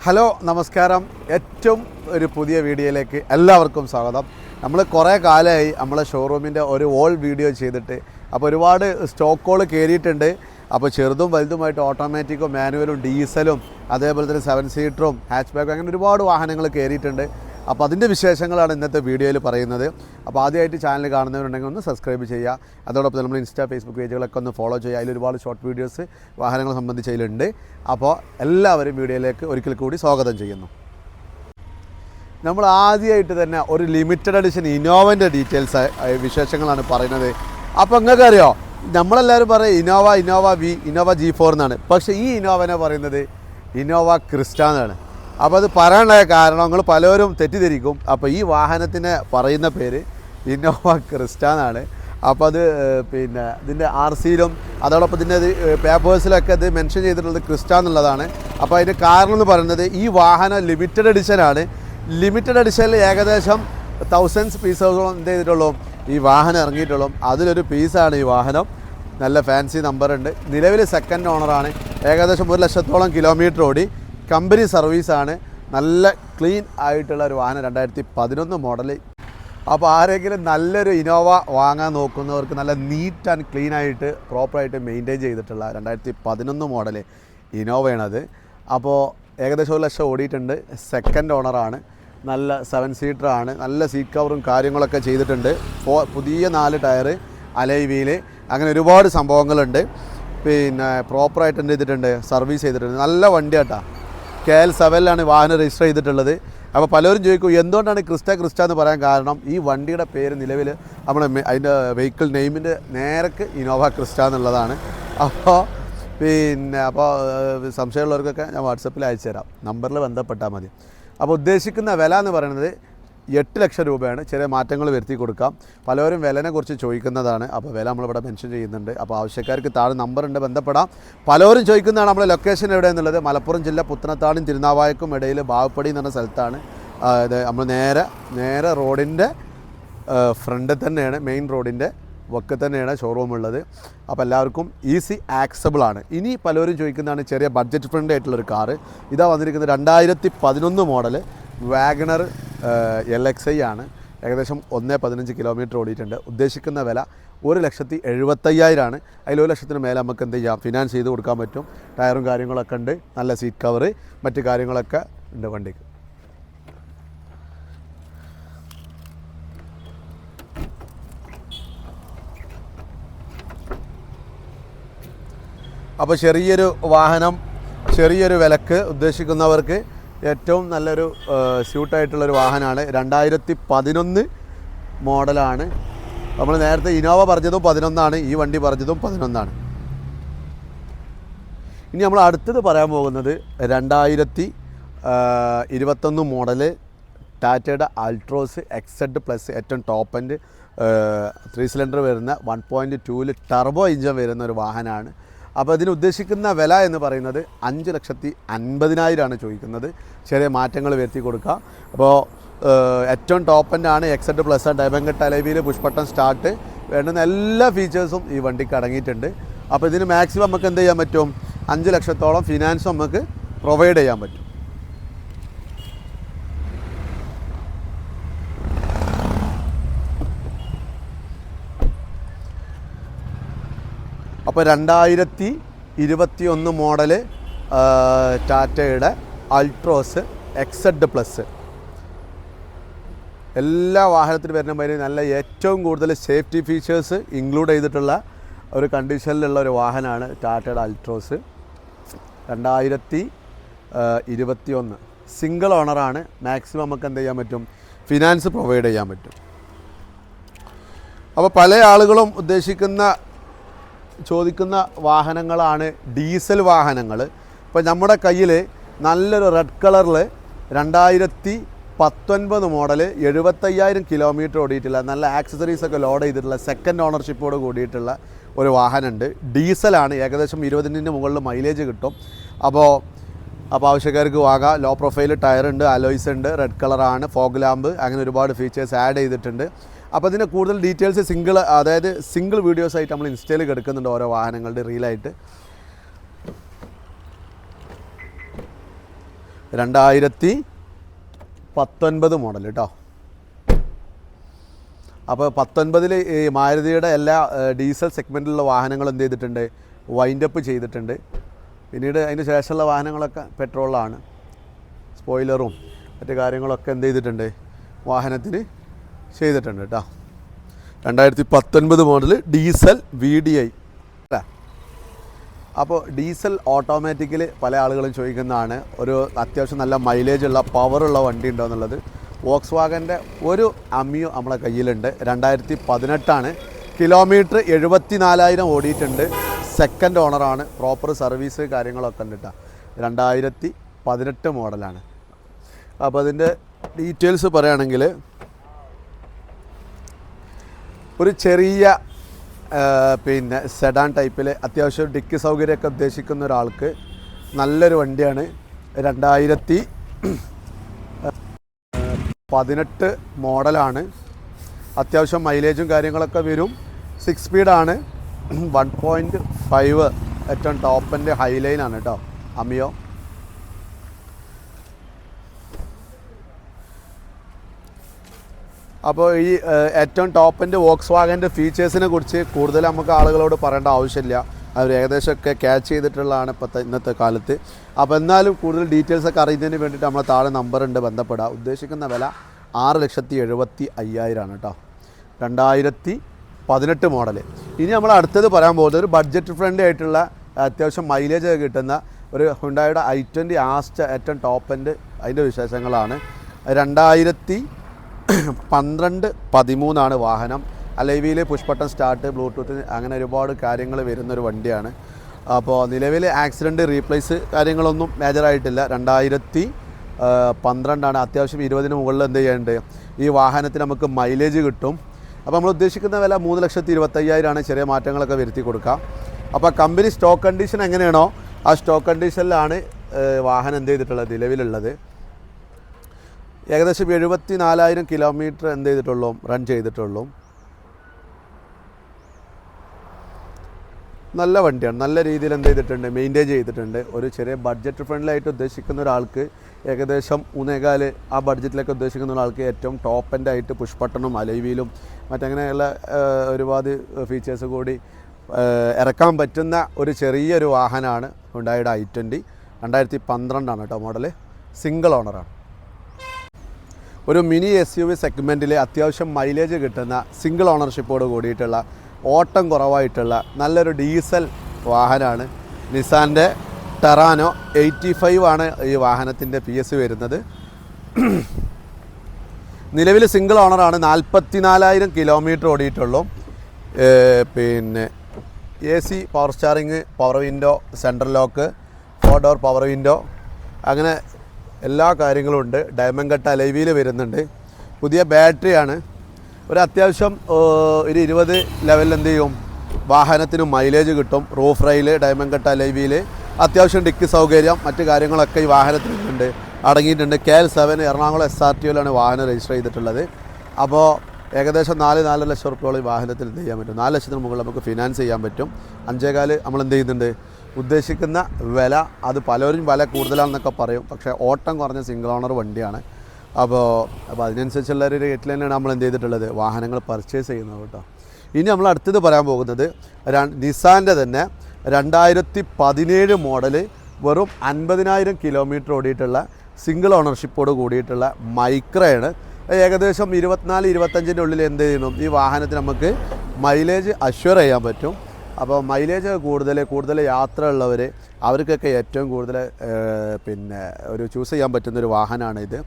Hello നമസ്കാരം. ഏറ്റവും ഒരു പുതിയ വീഡിയോയിലേക്ക് എല്ലാവർക്കും സ്വാഗതം. നമ്മൾ കുറേ കാലമായി നമ്മളെ ഷോറൂമിൻ്റെ ഒരു ഓൾ വീഡിയോ ചെയ്തിട്ട്. അപ്പോൾ ഒരുപാട് സ്റ്റോക്കുകൾ കയറിയിട്ടുണ്ട്. അപ്പോൾ ചെറുതും വലുതുമായിട്ട് ഓട്ടോമാറ്റിക്കും മാനുവലും ഡീസലും അതേപോലെ തന്നെ 7 സീറ്ററും ഹാച്ച് ബാക്കും അങ്ങനെ ഒരുപാട് വാഹനങ്ങൾ കയറിയിട്ടുണ്ട്. അപ്പോൾ അതിൻ്റെ വിശേഷങ്ങളാണ് ഇന്നത്തെ വീഡിയോയിൽ പറയുന്നത്. അപ്പോൾ ആദ്യമായിട്ട് ചാനൽ കാണുന്നവരുണ്ടെങ്കിൽ ഒന്ന് സബ്സ്ക്രൈബ് ചെയ്യുക. അതോടൊപ്പം നമ്മൾ ഇൻസ്റ്റാ ഫേസ്ബുക്ക് പേജുകളൊക്കെ ഒന്ന് ഫോളോ ചെയ്യുക. അതിൽ ഒരുപാട് ഷോർട്ട് വീഡിയോസ് വാഹനങ്ങളെ സംബന്ധിച്ച് അതിലുണ്ട്. അപ്പോൾ എല്ലാവരും വീഡിയോയിലേക്ക് ഒരിക്കൽ കൂടി സ്വാഗതം ചെയ്യുന്നു. നമ്മൾ ആദ്യമായിട്ട് തന്നെ ഒരു ലിമിറ്റഡ് എഡിഷൻ ഇന്നോവൻ്റെ ഡീറ്റെയിൽസ് വിശേഷങ്ങളാണ് പറയുന്നത്. അപ്പോൾ നിങ്ങൾക്കറിയോ, നമ്മളെല്ലാവരും പറയും ഇന്നോവ G4 എന്നാണ്. പക്ഷേ ഈ ഇന്നോവനെ പറയുന്നത് ഇന്നോവ ക്രിസ്റ്റ എന്നാണ്. അപ്പോൾ അത് പറയാനുള്ള കാരണം നിങ്ങൾ പലരും തെറ്റിദ്ധരിക്കും. അപ്പോൾ ഈ വാഹനത്തിന് പറയുന്ന പേര് ഇന്നോവ ക്രിസ്റ്റ എന്നാണ്. അപ്പോൾ അത് പിന്നെ ഇതിൻ്റെ RCയിലും അതോടൊപ്പം ഇതിൻ്റെ പേപ്പേഴ്സിലൊക്കെ ഇത് മെൻഷൻ ചെയ്തിട്ടുള്ളത് ക്രിസ്റ്റ എന്നുള്ളതാണ്. അപ്പോൾ അതിൻ്റെ കാരണം എന്ന് പറയുന്നത് ഈ വാഹനം ലിമിറ്റഡ് എഡിഷനാണ്. ലിമിറ്റഡ് എഡിഷനിൽ ഏകദേശം 1000 പീസോളം എന്ത് ചെയ്തിട്ടുള്ളൂ ഈ വാഹനം ഇറങ്ങിയിട്ടുള്ളൂ. അതിലൊരു പീസാണ് ഈ വാഹനം. നല്ല ഫാൻസി നമ്പറുണ്ട്. നിലവിൽ സെക്കൻഡ് ഓണറാണ്. ഏകദേശം 1 ലക്ഷത്തോളം കിലോമീറ്റർ ഓടി. കമ്പനി സർവീസാണ്. നല്ല ക്ലീൻ ആയിട്ടുള്ള ഒരു വാഹനം, 2011 മോഡൽ. അപ്പോൾ ആരെങ്കിലും നല്ലൊരു ഇന്നോവ വാങ്ങാൻ നോക്കുന്നവർക്ക് നല്ല നീറ്റ് ആൻഡ് ക്ലീൻ ആയിട്ട് പ്രോപ്പറായിട്ട് മെയിൻറ്റെയിൻ ചെയ്തിട്ടുള്ള 2011 മോഡൽ ഇന്നോവയാണത്. അപ്പോൾ ഏകദേശം 1 ലക്ഷം ഓടിയിട്ടുണ്ട്. സെക്കൻഡ് ഓണറാണ്. നല്ല 7 സീറ്ററാണ്. നല്ല സീറ്റ് കവറും കാര്യങ്ങളൊക്കെ ചെയ്തിട്ടുണ്ട്. പുതിയ 4 ടയർ, അലോയ് വീല്, അങ്ങനെ ഒരുപാട് സംഭവങ്ങളുണ്ട്. പിന്നെ പ്രോപ്പറായിട്ട് എന്ത് ചെയ്തിട്ടുണ്ട്, സർവീസ് ചെയ്തിട്ടുണ്ട്. നല്ല വണ്ടിയാട്ടാ. KL 7 വാഹനം രജിസ്റ്റർ ചെയ്തിട്ടുള്ളത്. അപ്പോൾ പലരും ചോദിക്കും എന്തുകൊണ്ടാണ് ക്രിസ്റ്റ എന്ന് പറയാൻ കാരണം ഈ വണ്ടിയുടെ പേര് നിലവിൽ നമ്മുടെ അതിൻ്റെ വെഹിക്കിൾ നെയിമിൻ്റെ നേരക്ക് ഇന്നോവ ക്രിസ്റ്റ എന്നുള്ളതാണ്. അപ്പോൾ സംശയമുള്ളവർക്കൊക്കെ ഞാൻ വാട്സപ്പിൽ അയച്ചു തരാം. നമ്പറിൽ ബന്ധപ്പെട്ടാൽ മതി. അപ്പോൾ ഉദ്ദേശിക്കുന്ന വില എന്ന് പറയുന്നത് 8 ലക്ഷം രൂപയാണ്. ചെറിയ മാറ്റങ്ങൾ വരുത്തി കൊടുക്കാം. പലരും വിലനെ കുറിച്ച് ചോദിക്കുന്നതാണ്. അപ്പോൾ വില നമ്മളിവിടെ മെൻഷൻ ചെയ്യുന്നുണ്ട്. അപ്പോൾ ആവശ്യക്കാർക്ക് താഴെ നമ്പറുണ്ട്, ബന്ധപ്പെടാം. പലരും ചോദിക്കുന്നതാണ് നമ്മളെ ലൊക്കേഷൻ എവിടെയെന്നുള്ളത്. മലപ്പുറം ജില്ല പുത്തനത്താടും തിരുനാവായക്കും ഇടയിൽ ബാവപ്പടി എന്ന് പറഞ്ഞ സ്ഥലത്താണ്. ഇത് നമ്മൾ നേരെ റോഡിൻ്റെ ഫ്രണ്ടിൽ തന്നെയാണ്, മെയിൻ റോഡിൻ്റെ വക്ക് തന്നെയാണ് ഷോറൂം ഉള്ളത്. അപ്പോൾ എല്ലാവർക്കും ഈസി ആക്സബിളാണ്. ഇനി പലരും ചോദിക്കുന്നതാണ് ചെറിയ ബഡ്ജറ്റ് ഫ്രണ്ട്ലി ആയിട്ടുള്ളൊരു കാറ്. ഇതാ വന്നിരിക്കുന്നത് 2011 മോഡൽ വാഗണർ LXi ആണ്. ഏകദേശം 1.15 കിലോമീറ്റർ ഓടിയിട്ടുണ്ട്. ഉദ്ദേശിക്കുന്ന വില 1,75,000 അതിൽ 1 ലക്ഷത്തിന് മേലെ നമുക്ക് എന്ത് ചെയ്യാം, ഫിനാൻസ് ചെയ്ത് കൊടുക്കാൻ പറ്റും. ടയറും കാര്യങ്ങളൊക്കെ ഉണ്ട്. നല്ല സീറ്റ് കവറ്, മറ്റ് കാര്യങ്ങളൊക്കെ ഉണ്ട് വണ്ടിക്ക്. അപ്പോൾ ചെറിയൊരു വാഹനം, ചെറിയൊരു വിലക്ക് ഉദ്ദേശിക്കുന്നവർക്ക് ഏറ്റവും നല്ലൊരു സ്യൂട്ടായിട്ടുള്ളൊരു വാഹനമാണ്. 2011 മോഡലാണ്. നമ്മൾ നേരത്തെ ഇന്നോവ പറഞ്ഞതും 11ആണ്, ഈ വണ്ടി പറഞ്ഞതും 11ആണ്. ഇനി നമ്മൾ അടുത്തത് പറയാൻ പോകുന്നത് 2021 മോഡല് ടാറ്റയുടെ അൾട്രോസ് XZ+ ഏറ്റവും ടോപ്പ് എൻഡ് 3 സിലിണ്ടർ വരുന്ന 1.2 ടർബോ എഞ്ചിൻ വരുന്ന ഒരു വാഹനമാണ്. അപ്പോൾ ഇതിന് ഉദ്ദേശിക്കുന്ന വില എന്ന് പറയുന്നത് 5,50,000 ചോദിക്കുന്നത്. ചെറിയ മാറ്റങ്ങൾ വരുത്തി കൊടുക്കുക. അപ്പോൾ ഏറ്റവും ടോപ്പ് എൻഡാണ്, XZ+, diamond alloy wheel, push button start, വേണ്ടുന്ന എല്ലാ ഫീച്ചേഴ്സും ഈ വണ്ടിക്ക് അടങ്ങിയിട്ടുണ്ട്. അപ്പോൾ ഇതിന് മാക്സിമം നമുക്ക് എന്ത് ചെയ്യാൻ പറ്റും, 5 ലക്ഷത്തോളം ഫിനാൻസ് നമുക്ക് പ്രൊവൈഡ് ചെയ്യാൻ പറ്റും. അപ്പോൾ 2021 മോഡല് ടാറ്റയുടെ അൾട്രോസ് XZ+. എല്ലാ വാഹനത്തിനും വരുന്ന മാതിരി നല്ല ഏറ്റവും കൂടുതൽ സേഫ്റ്റി ഫീച്ചേഴ്സ് ഇൻക്ലൂഡ് ചെയ്തിട്ടുള്ള ഒരു കണ്ടീഷനിലുള്ള ഒരു വാഹനമാണ് ടാറ്റയുടെ അൾട്രോസ്. 2021 സിംഗിൾ ഓണറാണ്. മാക്സിമം നമുക്ക് എന്ത് ചെയ്യാൻ പറ്റും, ഫിനാൻസ് പ്രൊവൈഡ് ചെയ്യാൻ പറ്റും. അപ്പോൾ പല ആളുകളും ചോദിക്കുന്ന വാഹനങ്ങളാണ് ഡീസൽ വാഹനങ്ങൾ. ഇപ്പോൾ നമ്മുടെ കയ്യിൽ നല്ലൊരു റെഡ് കളറിൽ 2019 മോഡൽ 75,000 കിലോമീറ്റർ ഓടിയിട്ടുള്ള നല്ല ആക്സസറീസൊക്കെ ലോഡ് ചെയ്തിട്ടുള്ള സെക്കൻഡ് ഓണർഷിപ്പോട് കൂടിയിട്ടുള്ള ഒരു വാഹനമുണ്ട്. ഡീസലാണ്. ഏകദേശം 20ന് മുകളിൽ മൈലേജ് കിട്ടും. അപ്പോൾ ആവശ്യക്കാർക്ക് വാങ്ങാം. ലോ പ്രൊഫൈൽ ടയറുണ്ട്, അലോയ്സ് ഉണ്ട്, റെഡ് കളറാണ്, ഫോഗ് ലാമ്പ്, അങ്ങനെ ഒരുപാട് ഫീച്ചേഴ്സ് ആഡ് ചെയ്തിട്ടുണ്ട്. അപ്പോൾ ഇതിന് കൂടുതൽ ഡീറ്റെയിൽസ് സിംഗിൾ വീഡിയോസ് ആയിട്ട് നമ്മൾ ഇൻസ്റ്റയിൽ എടുക്കുന്നുണ്ട്, ഓരോ വാഹനങ്ങളുടെ റീലായിട്ട്. 2019 മോഡൽ കേട്ടോ. അപ്പോൾ 19 ഈ മാരുതിയുടെ എല്ലാ ഡീസൽ സെഗ്മെൻറ്റിലുള്ള വാഹനങ്ങൾ എന്ത് ചെയ്തിട്ടുണ്ട്, വൈൻഡപ്പ് ചെയ്തിട്ടുണ്ട്. പിന്നീട് അതിന് ശേഷമുള്ള വാഹനങ്ങളൊക്കെ പെട്രോളിലാണ്. സ്പോയിലറും മറ്റു കാര്യങ്ങളൊക്കെ എന്ത് ചെയ്തിട്ടുണ്ട്, വാഹനത്തിന് ചെയ്തിട്ടുണ്ട് കേട്ടോ. 2019 മോഡൽ ഡീസൽ VDI അല്ലേ. അപ്പോൾ ഡീസൽ ഓട്ടോമാറ്റിക്കലി പല ആളുകളും ചോദിക്കുന്നതാണ്, ഒരു അത്യാവശ്യം നല്ല മൈലേജുള്ള പവറുള്ള വണ്ടി ഉണ്ടോ എന്നുള്ളത്. വോക്സ് വാഗൻ്റെ ഒരു അമിയോ നമ്മളെ കയ്യിലുണ്ട്. 2018 കിലോമീറ്റർ 74,000 ഓടിയിട്ടുണ്ട്. സെക്കൻഡ് ഓണറാണ്. പ്രോപ്പർ സർവീസ് കാര്യങ്ങളൊക്കെ ഉണ്ട് കേട്ടോ. 2018 മോഡലാണ്. അപ്പോൾ അതിൻ്റെ ഡീറ്റെയിൽസ് പറയുകയാണെങ്കിൽ ഒരു ചെറിയ പിന്നെ സെഡാൻ ടൈപ്പിൽ അത്യാവശ്യം ഡിക്കി സൗകര്യമൊക്കെ ഉദ്ദേശിക്കുന്ന ഒരാൾക്ക് നല്ലൊരു വണ്ടിയാണ്. 2018 മോഡലാണ്. അത്യാവശ്യം മൈലേജും കാര്യങ്ങളൊക്കെ വരും. 6 സ്പീഡാണ്. 1.5 ഏറ്റവും ടോപ്പിൻ്റെ ഹൈലൈനാണ് കേട്ടോ അമിയോ. അപ്പോൾ ഈ ഏറ്റവും ടോപ്പിൻ്റെ വോക്സ് വാഗൻ്റെ ഫീച്ചേഴ്സിനെ കുറിച്ച് കൂടുതൽ നമുക്ക് ആളുകളോട് പറയേണ്ട ആവശ്യമില്ല. അവർ ഏകദേശമൊക്കെ ക്യാച്ച് ചെയ്തിട്ടുള്ളതാണ് ഇന്നത്തെ കാലത്ത്. അപ്പോൾ എന്നാലും കൂടുതൽ ഡീറ്റെയിൽസൊക്കെ അറിയുന്നതിന് വേണ്ടിയിട്ട് നമ്മളെ താഴെ നമ്പറുണ്ട്, ബന്ധപ്പെടുക. ഉദ്ദേശിക്കുന്ന വില 6,75,000 ആണ് കേട്ടോ. 2018 മോഡൽ. ഇനി നമ്മൾ അടുത്തത് പറയാൻ പോകുന്നത് ഒരു ബഡ്ജറ്റ് ഫ്രണ്ട്ലി ആയിട്ടുള്ള അത്യാവശ്യം മൈലേജ് കിട്ടുന്ന ഒരു ഹുണ്ടായുടെ i20 ആസ്റ്റ ഏറ്റവും ടോപ്പിൻ്റെ അതിൻ്റെ വിശേഷങ്ങളാണ്. 2012-13 വാഹനം. അലൈവിയിൽ പുഷ് ബട്ടൺ സ്റ്റാർട്ട്, ബ്ലൂടൂത്ത്, അങ്ങനെ ഒരുപാട് കാര്യങ്ങൾ വരുന്നൊരു വണ്ടിയാണ്. അപ്പോൾ നിലവിൽ ആക്സിഡൻറ്റ് റീപ്ലേസ് കാര്യങ്ങളൊന്നും മേജറായിട്ടില്ല. 2012 അത്യാവശ്യം 20-ന് മുകളിൽ എന്ത് ചെയ്യുന്നുണ്ട് ഈ വാഹനത്തിന് നമുക്ക് മൈലേജ് കിട്ടും. അപ്പോൾ നമ്മൾ ഉദ്ദേശിക്കുന്ന വില 3,25,000 ചെറിയ മാറ്റങ്ങളൊക്കെ വരുത്തി കൊടുക്കാം. അപ്പോൾ കമ്പനി സ്റ്റോക്ക് കണ്ടീഷൻ എങ്ങനെയാണോ ആ സ്റ്റോക്ക് കണ്ടീഷനിലാണ് വാഹനം എന്ത് ചെയ്തിട്ടുള്ളത്, നിലവിലുള്ളത്. ഏകദേശം 74,000 കിലോമീറ്റർ എന്ത് ചെയ്തിട്ടുള്ളൂ, റൺ ചെയ്തിട്ടുള്ളൂ. നല്ല വണ്ടിയാണ്. നല്ല രീതിയിൽ എന്ത് ചെയ്തിട്ടുണ്ട്, മെയിൻറ്റെയിൻ ചെയ്തിട്ടുണ്ട്. ഒരു ചെറിയ ബഡ്ജറ്റ് ഫ്രണ്ട്ലി ആയിട്ട് ഉദ്ദേശിക്കുന്ന ഒരാൾക്ക് ഏകദേശം 3.4 ആ ബഡ്ജറ്റിലൊക്കെ ഉദ്ദേശിക്കുന്ന ഒരാൾക്ക് ഏറ്റവും ടോപ്പ് എൻഡ് ആയിട്ട് പുഷ് ബട്ടണും അലൈവിയിലും മറ്റങ്ങനെയുള്ള ഒരുപാട് ഫീച്ചേഴ്സ് കൂടി ഇറക്കാൻ പറ്റുന്ന ഒരു ചെറിയൊരു വാഹനമാണ് ഹുണ്ടായുടെ i20. 2012 കേട്ടോ മോഡൽ. സിംഗിൾ ഓണറാണ്. ഒരു മിനി SUV സെഗ്മെൻറ്റിൽ അത്യാവശ്യം മൈലേജ് കിട്ടുന്ന സിംഗിൾ ഓണർഷിപ്പോട് കൂടിയിട്ടുള്ള ഓട്ടം കുറവായിട്ടുള്ള നല്ലൊരു ഡീസൽ വാഹനമാണ്. നിസാൻ്റെ ടെറാനോ 85 ആണ് ഈ വാഹനത്തിൻ്റെ PS വരുന്നത്. നിലവിൽ സിംഗിൾ ഓണറാണ്. 44,000 കിലോമീറ്റർ ഓടിയിട്ടുള്ളൂ. പിന്നെ AC, power steering, power window, central lock, 4 door power window, അങ്ങനെ എല്ലാ കാര്യങ്ങളും ഉണ്ട്. ഡയമണ്ട് കട്ട് അലൈവിയിൽ വരുന്നുണ്ട്. പുതിയ ബാറ്ററിയാണ്. ഒരു അത്യാവശ്യം ഒരു 20 ലെവലിൽ എന്ത് ചെയ്യും വാഹനത്തിന് മൈലേജ് കിട്ടും. റൂഫ് റെയിൽ, ഡയമണ്ട് കട്ട് അലൈവിയിൽ അത്യാവശ്യം ഡിക്കി സൗകര്യം മറ്റു കാര്യങ്ങളൊക്കെ ഈ വാഹനത്തിനുണ്ട്, അടങ്ങിയിട്ടുണ്ട്. KL7 എറണാകുളം SRTOയിലാണ് വാഹനം രജിസ്റ്റർ ചെയ്തിട്ടുള്ളത്. അപ്പോൾ ഏകദേശം 4 ലക്ഷം റുപ്യോളം ഈ വാഹനത്തിൽ എന്ത് ചെയ്യാൻ പറ്റും, 4 ലക്ഷത്തിന് മുകളിൽ നമുക്ക് ഫിനാൻസ് ചെയ്യാൻ പറ്റും. 5.4 നമ്മൾ എന്ത് ചെയ്യുന്നുണ്ട്, ഉദ്ദേശിക്കുന്ന വില അത് പലരും വില കൂടുതലാണെന്നൊക്കെ പറയും. പക്ഷേ ഓട്ടം കുറഞ്ഞ സിംഗിൾ ഓണർ വണ്ടിയാണ്. അപ്പോൾ അതിനനുസരിച്ചുള്ള ഒരു റേറ്റിൽ തന്നെയാണ് നമ്മൾ എന്ത് ചെയ്തിട്ടുള്ളത്, വാഹനങ്ങൾ പർച്ചേസ് ചെയ്യുന്നത് കേട്ടോ. ഇനി നമ്മൾ അടുത്തത് പറയാൻ പോകുന്നത് നിസാൻ്റെ തന്നെ 2017 മോഡൽ വെറും 50,000 കിലോമീറ്റർ ഓടിയിട്ടുള്ള സിംഗിൾ ഓണർഷിപ്പോട് കൂടിയിട്ടുള്ള മൈക്രയാണ്. ഏകദേശം 24-25 ഉള്ളിൽ എന്ത് ചെയ്യണം ഈ വാഹനത്തിന് നമുക്ക് മൈലേജ് അഷ്വർ ചെയ്യാൻ പറ്റും. അപ്പോൾ മൈലേജ് കൂടുതൽ യാത്ര ഉള്ളവർ അവർക്കൊക്കെ ഏറ്റവും കൂടുതൽ പിന്നെ ഒരു ചൂസ് ചെയ്യാൻ പറ്റുന്നൊരു വാഹനമാണ് ഇത്.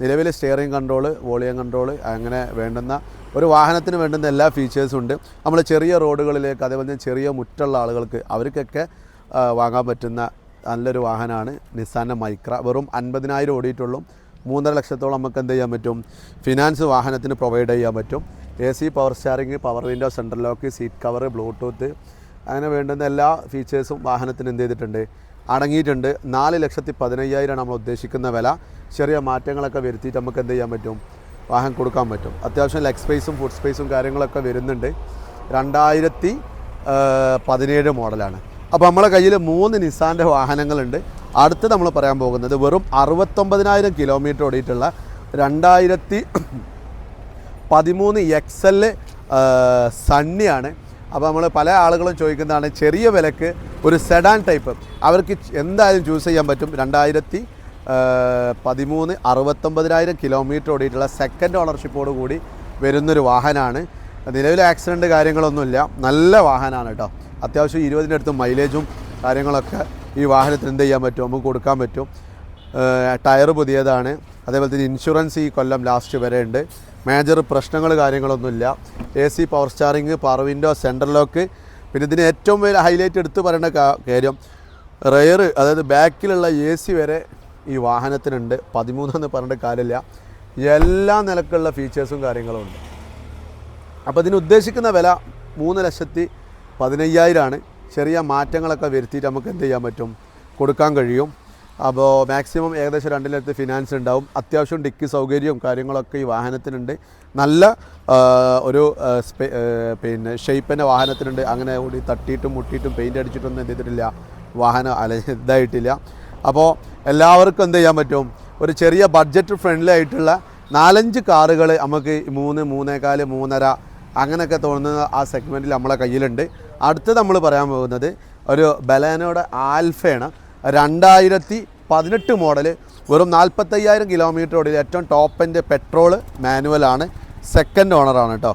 നിലവിൽ സ്റ്റിയറിംഗ് കൺട്രോൾ, വോളിയം കൺട്രോൾ, അങ്ങനെ വേണ്ടുന്ന ഒരു വാഹനത്തിന് വേണ്ടുന്ന എല്ലാ ഫീച്ചേഴ്സും ഉണ്ട്. നമ്മൾ ചെറിയ റോഡുകളിലേക്ക് അതേപോലെ തന്നെ ചെറിയ മുറ്റുള്ള ആളുകൾക്ക് അവർക്കൊക്കെ വാങ്ങാൻ പറ്റുന്ന നല്ലൊരു വാഹനമാണ് നിസാൻ്റെ മൈക്ര. വെറും 50,000 ഓടിയിട്ടുള്ളൂ. 3.5 ലക്ഷത്തോളം നമുക്ക് എന്ത് ചെയ്യാൻ പറ്റും, ഫിനാൻസ് വാഹനത്തിന് പ്രൊവൈഡ് ചെയ്യാൻ പറ്റും. AC, power steering, power window, central lock, seat cover, Bluetooth, അങ്ങനെ വേണ്ടുന്ന എല്ലാ ഫീച്ചേഴ്സും വാഹനത്തിന് എന്ത് ചെയ്തിട്ടുണ്ട്, അടങ്ങിയിട്ടുണ്ട്. 4,15,000 നമ്മൾ ഉദ്ദേശിക്കുന്ന വില. ചെറിയ മാറ്റങ്ങളൊക്കെ വരുത്തിയിട്ട് നമുക്ക് എന്ത് ചെയ്യാൻ പറ്റും, വാഹനം കൊടുക്കാൻ പറ്റും. അത്യാവശ്യം ലെഗ് സ്പേസും ഫുഡ് സ്പേസും കാര്യങ്ങളൊക്കെ വരുന്നുണ്ട്. 2017 മോഡലാണ്. അപ്പോൾ നമ്മളെ കയ്യിൽ 3 നിസാൻ്റെ വാഹനങ്ങളുണ്ട്. അടുത്ത് നമ്മൾ പറയാൻ പോകുന്നത് വെറും 69,000 കിലോമീറ്റർ ഓടിയിട്ടുള്ള 2013 XL സണ്ണിയാണ്. അപ്പോൾ നമ്മൾ പല ആളുകളും ചോദിക്കുന്നതാണ് ചെറിയ വിലക്ക് ഒരു സെഡാൻ ടൈപ്പ് അവർക്ക് എന്തായാലും ചൂസ് ചെയ്യാൻ പറ്റും. 2013 69,000 കിലോമീറ്റർ ഓടിയിട്ടുള്ള സെക്കൻഡ് ഓണർഷിപ്പോട് കൂടി വരുന്നൊരു വാഹനമാണ്. നിലവിൽ ആക്സിഡൻറ്റ് കാര്യങ്ങളൊന്നുമില്ല, നല്ല വാഹനമാണ് കേട്ടോ. അത്യാവശ്യം 20-ൻ്റെ അടുത്ത് മൈലേജും കാര്യങ്ങളൊക്കെ ഈ വാഹനത്തിന് എന്ത് ചെയ്യാൻ പറ്റും, നമുക്ക് കൊടുക്കാൻ പറ്റും. ടയർ പുതിയതാണ്. അതേപോലെ തന്നെ ഇൻഷുറൻസ് ഈ കൊല്ലം ലാസ്റ്റ് വരെ ഉണ്ട്. മേജർ പ്രശ്നങ്ങൾ കാര്യങ്ങളൊന്നുമില്ല. AC power steering, power window, central lock. പിന്നെ ഇതിന് ഏറ്റവും വലിയ ഹൈലൈറ്റ് എടുത്ത് പറയേണ്ട കാര്യം റെയർ, അതായത് ബാക്കിലുള്ള AC വരെ ഈ വാഹനത്തിനുണ്ട്. 13 എന്ന് പറഞ്ഞിട്ട് കാര്യമില്ല, എല്ലാ നിലക്കുള്ള ഫീച്ചേഴ്സും കാര്യങ്ങളും ഉണ്ട്. അപ്പോൾ ഇതിന് ഉദ്ദേശിക്കുന്ന വില 3,15,000 ചെറിയ മാറ്റങ്ങളൊക്കെ വരുത്തിയിട്ട് നമുക്ക് എന്ത് ചെയ്യാൻ പറ്റും, കൊടുക്കാൻ കഴിയും. അപ്പോൾ മാക്സിമം ഏകദേശം 2 ലക്ഷത്ത് ഫിനാൻസ് ഉണ്ടാവും. അത്യാവശ്യം ഡിക്കി സൗകര്യവും കാര്യങ്ങളൊക്കെ ഈ വാഹനത്തിനുണ്ട്. നല്ല ഒരു പിന്നെ ഷേപ്പിൻ്റെ വാഹനത്തിനുണ്ട്. അങ്ങനെ കൂടി തട്ടിയിട്ടും മുട്ടിയിട്ടും പെയിൻ്റ് അടിച്ചിട്ടൊന്നും എന്ത് ചെയ്തിട്ടില്ല, വാഹനം ഇതായിട്ടില്ല. അപ്പോൾ എല്ലാവർക്കും എന്ത് ചെയ്യാൻ പറ്റും, ഒരു ചെറിയ ബഡ്ജറ്റ് ഫ്രണ്ട്ലി ആയിട്ടുള്ള 4-5 കാറുകൾ നമുക്ക് 3, 3.25, 3.5 അങ്ങനെയൊക്കെ തോന്നുന്ന ആ സെഗ്മെൻറ്റിൽ നമ്മളെ കയ്യിലുണ്ട്. അടുത്ത് നമ്മൾ പറയാൻ പോകുന്നത് ഒരു ബലേനോയുടെ ആൽഫയാണ്. 2018 മോഡൽ, വെറും 45,000 കിലോമീറ്റർ ഓടിയ ഏറ്റവും ടോപ്പ് എൻഡ് പെട്രോൾ മാനുവലാണ്. സെക്കൻഡ് ഓണറാണ് കേട്ടോ.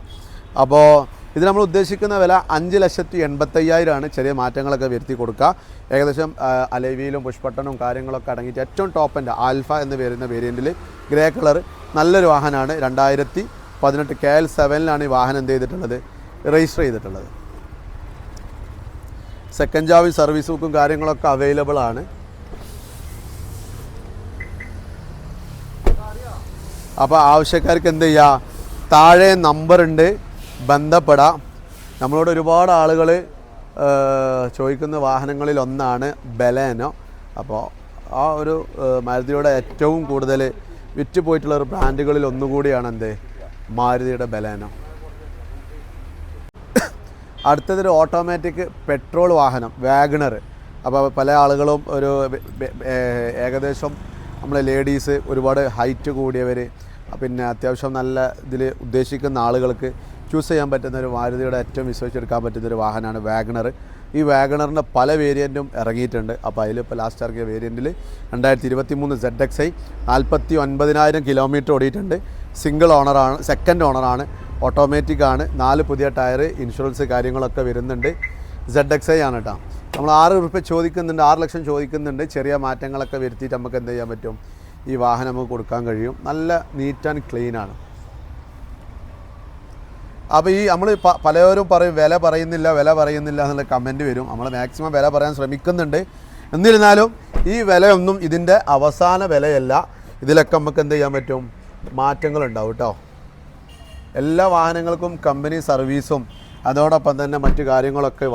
അപ്പോൾ ഇത് നമ്മൾ ഉദ്ദേശിക്കുന്ന വില 5,80,000 ചെറിയ മാറ്റങ്ങളൊക്കെ വരുത്തി കൊടുക്കുക. ഏകദേശം അലൈവിയിലും പുഷ്പട്ടനും കാര്യങ്ങളൊക്കെ അടങ്ങിയിട്ട് ഏറ്റവും ടോപ്പ് എൻഡ് ആൽഫ എന്ന് വരുന്ന വേരിയൻറ്റിൽ ഗ്രേ കളർ നല്ലൊരു വാഹനമാണ്. 2018 KL7 ഈ വാഹനം എന്ത് ചെയ്തിട്ടുള്ളത്, രജിസ്റ്റർ ചെയ്തിട്ടുള്ളത്. സെക്കൻഡ് ജാവി സർവീസ് ബുക്കും കാര്യങ്ങളൊക്കെ അവൈലബിൾ ആണ്. അപ്പോൾ ആവശ്യക്കാർക്ക് എന്ത് ചെയ്യുക, താഴെ നമ്പറുണ്ട്, ബന്ധപ്പെടാം. നമ്മളോട് ഒരുപാട് ആളുകൾ ചോദിക്കുന്ന വാഹനങ്ങളിൽ ഒന്നാണ് ബലേനോ. അപ്പോൾ ആ ഒരു മാരുതിയുടെ ഏറ്റവും കൂടുതൽ വിറ്റ് പോയിട്ടുള്ള ഒരു ബ്രാൻഡുകളിൽ ഒന്നുകൂടിയാണ് എന്ത്, മാരുതിയുടെ ബലേനോ. അടുത്തതൊരു ഓട്ടോമാറ്റിക് പെട്രോൾ വാഹനം വാഗണർ. അപ്പോൾ പല ആളുകളും ഒരു ഏകദേശം നമ്മളെ ലേഡീസ്, ഒരുപാട് ഹൈറ്റ് കൂടിയവർ, പിന്നെ അത്യാവശ്യം നല്ല ഇതിൽ ഉദ്ദേശിക്കുന്ന ആളുകൾക്ക് ചൂസ് ചെയ്യാൻ പറ്റുന്ന ഒരു മാരുതിയുടെ ഏറ്റവും വിശ്വസിച്ചെടുക്കാൻ പറ്റുന്നൊരു വാഹനമാണ് വാഗണർ. ഈ വാഗണറിൻ്റെ പല വേരിയൻറ്റും ഇറങ്ങിയിട്ടുണ്ട്. അപ്പോൾ അതിലിപ്പോൾ ലാസ്റ്റ് ഇറങ്ങിയ വേരിയൻറ്റിൽ 2023 ZXi 49,000 കിലോമീറ്റർ ഓടിയിട്ടുണ്ട്. സിംഗിൾ ഓണറാണ്, സെക്കൻഡ് ഓണറാണ്, ഓട്ടോമാറ്റിക്കാണ്, 4 പുതിയ ടയർ, ഇൻഷുറൻസ് കാര്യങ്ങളൊക്കെ വരുന്നുണ്ട്. ZXi ആണ് കേട്ടോ. നമ്മൾ 6 രൂപ ചോദിക്കുന്നുണ്ട്, 6 ലക്ഷം ചോദിക്കുന്നുണ്ട്. ചെറിയ മാറ്റങ്ങളൊക്കെ വരുത്തിയിട്ട് നമുക്ക് എന്ത് ചെയ്യാൻ പറ്റും, ഈ വാഹനം നമുക്ക് കൊടുക്കാൻ കഴിയും. നല്ല നീറ്റ് ആൻഡ് ക്ലീനാണ്. അപ്പോൾ ഈ നമ്മൾ പലരും പറയും വില പറയുന്നില്ല എന്നുള്ള കമൻറ്റ് വരും. നമ്മൾ മാക്സിമം വില പറയാൻ ശ്രമിക്കുന്നുണ്ട്. എന്നിരുന്നാലും ഈ വിലയൊന്നും ഇതിൻ്റെ അവസാന വിലയല്ല. ഇതിലൊക്കെ നമുക്ക് എന്ത് ചെയ്യാൻ പറ്റും, മാറ്റങ്ങളുണ്ടാവും കേട്ടോ. എല്ലാ വാഹനങ്ങൾക്കും കമ്പനി സർവീസും അതോടൊപ്പം തന്നെ മറ്റു കാര്യങ്ങളൊക്കെ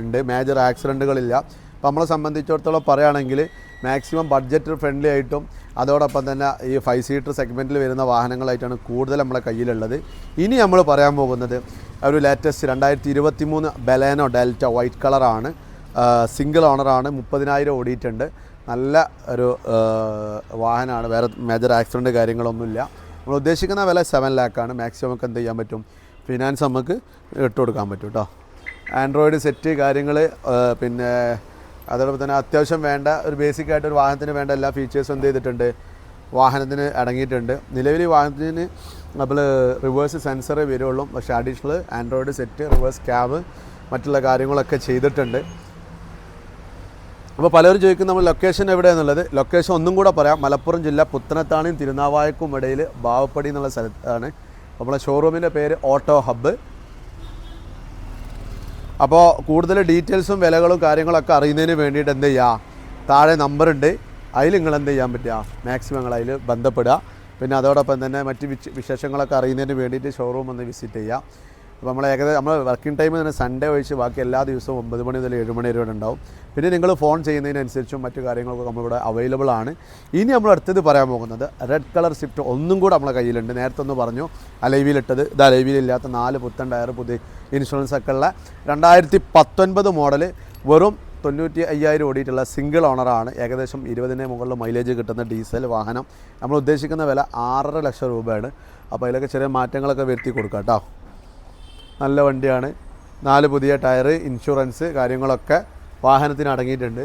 ഉണ്ട്. മേജർ ആക്സിഡൻറ്റുകളില്ല. അപ്പോൾ നമ്മളെ സംബന്ധിച്ചിടത്തോളം പറയുകയാണെങ്കിൽ മാക്സിമം ബഡ്ജറ്റ് ഫ്രണ്ട്ലി ആയിട്ടും അതോടൊപ്പം തന്നെ ഈ 5 സീറ്റർ സെഗ്മെൻറ്റിൽ വരുന്ന വാഹനങ്ങളായിട്ടാണ് കൂടുതൽ നമ്മളെ കയ്യിലുള്ളത്. ഇനി നമ്മൾ പറയാൻ പോകുന്നത് ഒരു ലേറ്റസ്റ്റ് 2023 ബലേനോ ഡെൽറ്റ വൈറ്റ് കളറാണ്. സിംഗിൾ ഓണറാണ്, 30,000 ഓടിയിട്ടുണ്ട്. നല്ല ഒരു വാഹനമാണ്. വേറെ മേജർ ആക്സിഡൻറ്റ് കാര്യങ്ങളൊന്നുമില്ല. നമ്മൾ ഉദ്ദേശിക്കുന്ന വില 7 ലാഖാണ്. മാക്സിമം നമുക്ക് എന്ത് ചെയ്യാൻ പറ്റും, ഫിനാൻസ് നമുക്ക് ഇട്ട് കൊടുക്കാൻ പറ്റും കേട്ടോ. ആൻഡ്രോയിഡ് സെറ്റ് കാര്യങ്ങൾ, പിന്നെ അതോടൊപ്പം തന്നെ അത്യാവശ്യം വേണ്ട ഒരു ബേസിക്കായിട്ട് ഒരു വാഹനത്തിന് വേണ്ട എല്ലാ ഫീച്ചേഴ്സും എന്ത് ചെയ്തിട്ടുണ്ട്, വാഹനത്തിന് അടങ്ങിയിട്ടുണ്ട്. നിലവിൽ ഈ വാഹനത്തിന് നമ്മൾ റിവേഴ്സ് സെൻസറേ വരുള്ളൂ. പക്ഷേ additional Android set, reverse cab, മറ്റുള്ള കാര്യങ്ങളൊക്കെ ചെയ്തിട്ടുണ്ട്. അപ്പോൾ പലരും ചോദിക്കും നമ്മൾ ലൊക്കേഷൻ എവിടെയാണെന്നുള്ളത്. ലൊക്കേഷൻ ഒന്നും കൂടെ പറയാം. മലപ്പുറം ജില്ല പുത്തനത്താണിയും തിരുനാവായക്കും ഇടയിൽ ബാവപ്പടി എന്നുള്ള സ്ഥലത്താണ്. നമ്മളെ ഷോറൂമിൻ്റെ പേര് ഓട്ടോ ഹബ്ബ്. അപ്പോൾ കൂടുതൽ ഡീറ്റെയിൽസും വിലകളും കാര്യങ്ങളൊക്കെ അറിയുന്നതിന് വേണ്ടിയിട്ട് എന്ത് ചെയ്യുക, താഴെ നമ്പറുണ്ട്, അതിൽ നിങ്ങൾ എന്ത് ചെയ്യാൻ പറ്റുക, മാക്സിമം നിങ്ങൾ അതിൽ ബന്ധപ്പെടുക. പിന്നെ അതോടൊപ്പം തന്നെ മറ്റ് വിശേഷങ്ങളൊക്കെ അറിയുന്നതിന് വേണ്ടിയിട്ട് ഷോറൂം ഒന്ന് വിസിറ്റ് ചെയ്യുക. അപ്പോൾ നമ്മൾ ഏകദേശം നമ്മൾ വർക്കിംഗ് ടൈം തന്നെ സൺഡേ ഒഴിച്ച് ബാക്കി എല്ലാ ദിവസവും 9 മണി മുതൽ 7 മണി വരെ ഉണ്ടാവും. പിന്നെ നിങ്ങൾ ഫോൺ ചെയ്യുന്നതിനനുസരിച്ചും മറ്റു കാര്യങ്ങളൊക്കെ നമ്മളിവിടെ അവൈലബിൾ ആണ്. ഇനി നമ്മൾ അടുത്തത് പറയാൻ പോകുന്നത് റെഡ് കളർ സ്വിഫ്റ്റ് ഒന്നും കൂടെ നമ്മളെ കയ്യിലുണ്ട്. നേരത്തെ ഒന്ന് പറഞ്ഞു അലൈവിയിലിട്ടത്, ഇത് അലൈവിയിലില്ലാത്ത 4 പുത്തൻ ടയർ, പുതിയ ഇൻഷുറൻസ് ഒക്കെ ഉള്ള 2019 മോഡൽ, വെറും 95,000 ഓടിയിട്ടുള്ള സിംഗിൾ ഓണറാണ്. ഏകദേശം 20ന് മുകളിൽ മൈലേജ് കിട്ടുന്ന ഡീസൽ വാഹനം. നമ്മൾ ഉദ്ദേശിക്കുന്ന വില 6.5 ലക്ഷം രൂപയാണ്. അപ്പോൾ അതിലൊക്കെ ചെറിയ മാറ്റങ്ങളൊക്കെ വരുത്തി കൊടുക്കാം കേട്ടോ. നല്ല വണ്ടിയാണ്. 4 പുതിയ ടയർ, ഇൻഷുറൻസ് കാര്യങ്ങളൊക്കെ വാഹനത്തിന് അടങ്ങിയിട്ടുണ്ട്.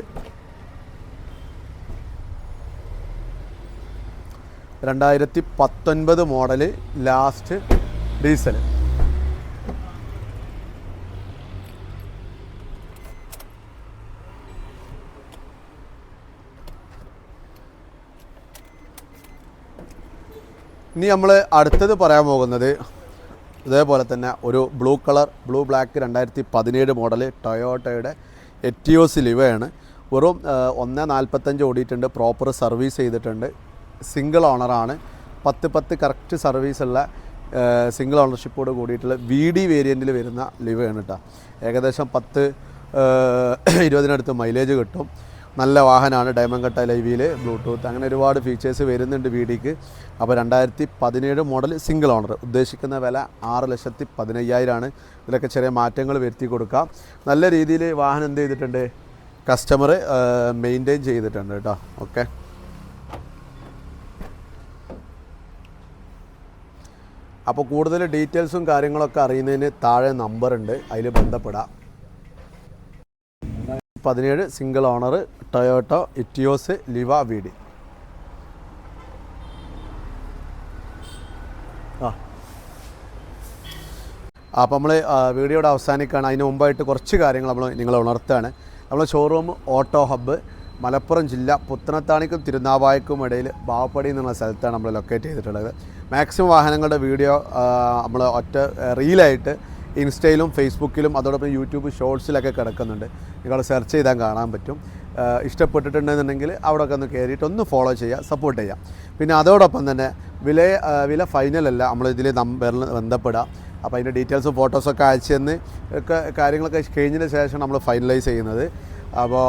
2019 മോഡല് ലാസ്റ്റ് ഡീസൽ. ഇനി നമ്മൾ അടുത്തത് പറയാൻ പോകുന്നത് ഇതേപോലെ തന്നെ ഒരു ബ്ലൂ ബ്ലാക്ക് 2017 മോഡൽ ടൊയോട്ടയുടെ എറ്റിയോസ് ലിവയാണ്. വെറും 1.45 ഓടിയിട്ടുണ്ട്. പ്രോപ്പർ സർവീസ് ചെയ്തിട്ടുണ്ട്. സിംഗിൾ ഓണറാണ്. 10 കറക്റ്റ് സർവീസുള്ള സിംഗിൾ ഓണർഷിപ്പോട് കൂടിയിട്ടുള്ള VD വേരിയൻറ്റിൽ വരുന്ന ലിവയാണ് കേട്ടോ. ഏകദേശം 10-20 മൈലേജ് കിട്ടും. നല്ല വാഹനമാണ്. ഡയമണ്ട് കട്ട് ലൈവിൽ ബ്ലൂടൂത്ത് അങ്ങനെ ഒരുപാട് ഫീച്ചേഴ്സ് വരുന്നുണ്ട് VDക്ക്. അപ്പോൾ 2017 മോഡൽ സിംഗിൾ ഓണർ. ഉദ്ദേശിക്കുന്ന വില 6,15,000 ഇതിലൊക്കെ ചെറിയ മാറ്റങ്ങൾ വരുത്തി കൊടുക്കാം. നല്ല രീതിയിൽ വാഹനം എന്ത് ചെയ്തിട്ടുണ്ട്, കസ്റ്റമർ മെയിൻറ്റെയിൻ ചെയ്തിട്ടുണ്ട് കേട്ടോ. ഓക്കെ, അപ്പോൾ കൂടുതൽ ഡീറ്റെയിൽസും കാര്യങ്ങളൊക്കെ അറിയുന്നതിന് താഴെ നമ്പറുണ്ട്, അതിൽ ബന്ധപ്പെടാം. 17 single owner Toyota Etios Liva VD. അപ്പോൾ നമ്മൾ വീഡിയോയുടെ അവസാനിക്കുകയാണ്. അതിന് മുമ്പായിട്ട് കുറച്ച് കാര്യങ്ങൾ നിങ്ങളെ ഉണർത്തുകയാണ്. നമ്മൾ ഷോറൂം ഓട്ടോ ഹബ്ബ് മലപ്പുറം ജില്ല പുത്തനത്താണിക്കും തിരുനാവായക്കും ഇടയിൽ ബാവപ്പടി എന്നുള്ള സ്ഥലത്താണ് നമ്മൾ ലൊക്കേറ്റ് ചെയ്തിട്ടുള്ളത്. മാക്സിമം വാഹനങ്ങളുടെ വീഡിയോ നമ്മൾ ഒറ്റ റീലായിട്ട് ഇൻസ്റ്റയിലും ഫേസ്ബുക്കിലും അതോടൊപ്പം യൂട്യൂബ് ഷോർട്സിലൊക്കെ കിടക്കുന്നുണ്ട്. നിങ്ങൾ സെർച്ച് ചെയ്താൽ കാണാൻ പറ്റും. ഇഷ്ടപ്പെട്ടിട്ടുണ്ടെന്നുണ്ടെങ്കിൽ അവിടെയൊക്കെ ഒന്ന് കയറിയിട്ട് ഒന്ന് ഫോളോ ചെയ്യുക, സപ്പോർട്ട് ചെയ്യുക. പിന്നെ അതോടൊപ്പം തന്നെ വില ഫൈനലല്ല, നമ്മളിതിൽ നമ്പറിൽ ബന്ധപ്പെടാം. അപ്പോൾ അതിൻ്റെ ഡീറ്റെയിൽസും ഫോട്ടോസൊക്കെ അയച്ചു തന്ന് ഒക്കെ കാര്യങ്ങളൊക്കെ കഴിഞ്ഞതിന് ശേഷം നമ്മൾ ഫൈനലൈസ് ചെയ്യുന്നത്. അപ്പോൾ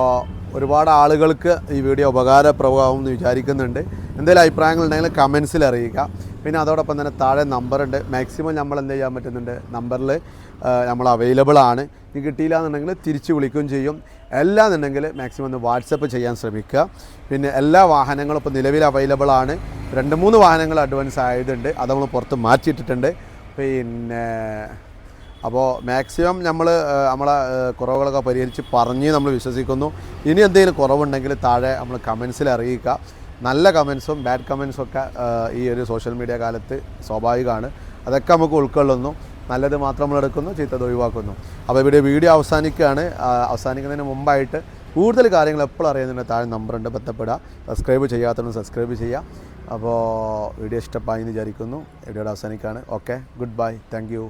ഒരുപാട് ആളുകൾക്ക് ഈ വീഡിയോ ഉപകാരപ്രദമാകും എന്ന് വിചാരിക്കുന്നുണ്ട്. എന്തെങ്കിലും അഭിപ്രായങ്ങളുണ്ടെങ്കിൽ കമൻസിൽ അറിയിക്കുക. പിന്നെ അതോടൊപ്പം തന്നെ താഴെ നമ്പറുണ്ട്. മാക്സിമം നമ്മൾ എന്ത് ചെയ്യാൻ പറ്റുന്നുണ്ട്, നമ്പറിൽ നമ്മൾ അവൈലബിൾ ആണ്. ഇത് കിട്ടിയില്ല എന്നുണ്ടെങ്കിൽ തിരിച്ച് വിളിക്കുകയും ചെയ്യും. എല്ലാന്നുണ്ടെങ്കിൽ മാക്സിമം ഒന്ന് വാട്സപ്പ് ചെയ്യാൻ ശ്രമിക്കുക. പിന്നെ എല്ലാ വാഹനങ്ങളും ഇപ്പോൾ നിലവിൽ അവൈലബിൾ ആണ്. 2-3 വാഹനങ്ങൾ അഡ്വാൻസ് ആയതുണ്ട്, അത് നമ്മൾ പുറത്ത് മാറ്റിയിട്ടിട്ടുണ്ട്. പിന്നെ അപ്പോൾ മാക്സിമം നമ്മളെ കുറവുകളൊക്കെ പരിഹരിച്ച് പറഞ്ഞ് നമ്മൾ വിശ്വസിക്കുന്നു. ഇനി എന്തെങ്കിലും കുറവുണ്ടെങ്കിൽ താഴെ നമ്മൾ കമൻസിൽ അറിയിക്കുക. നല്ല കമൻസും ബാഡ് കമൻസും ഒക്കെ ഈ ഒരു സോഷ്യൽ മീഡിയ കാലത്ത് സ്വാഭാവികമാണ്. അതൊക്കെ നമുക്ക് ഉൾക്കൊള്ളുന്നു. നല്ലത് മാത്രം നമ്മൾ എടുക്കുന്നു, ചീത്തത് ഒഴിവാക്കുന്നു. അപ്പോൾ ഇവിടെ വീഡിയോ അവസാനിക്കുന്നതിന് മുമ്പായിട്ട് കൂടുതൽ കാര്യങ്ങൾ എപ്പോഴും അറിയുന്നതിന് താഴെ നമ്പറുണ്ട്, ബന്ധപ്പെടുക. സബ്സ്ക്രൈബ് ചെയ്യാത്തവരും സബ്സ്ക്രൈബ് ചെയ്യുക. അപ്പോൾ വീഡിയോ ഇഷ്ടമായി എന്ന് വിചാരിക്കുന്നു. വീഡിയോയുടെ അവസാനിക്കുകയാണ്. Okay, good bye, thank you.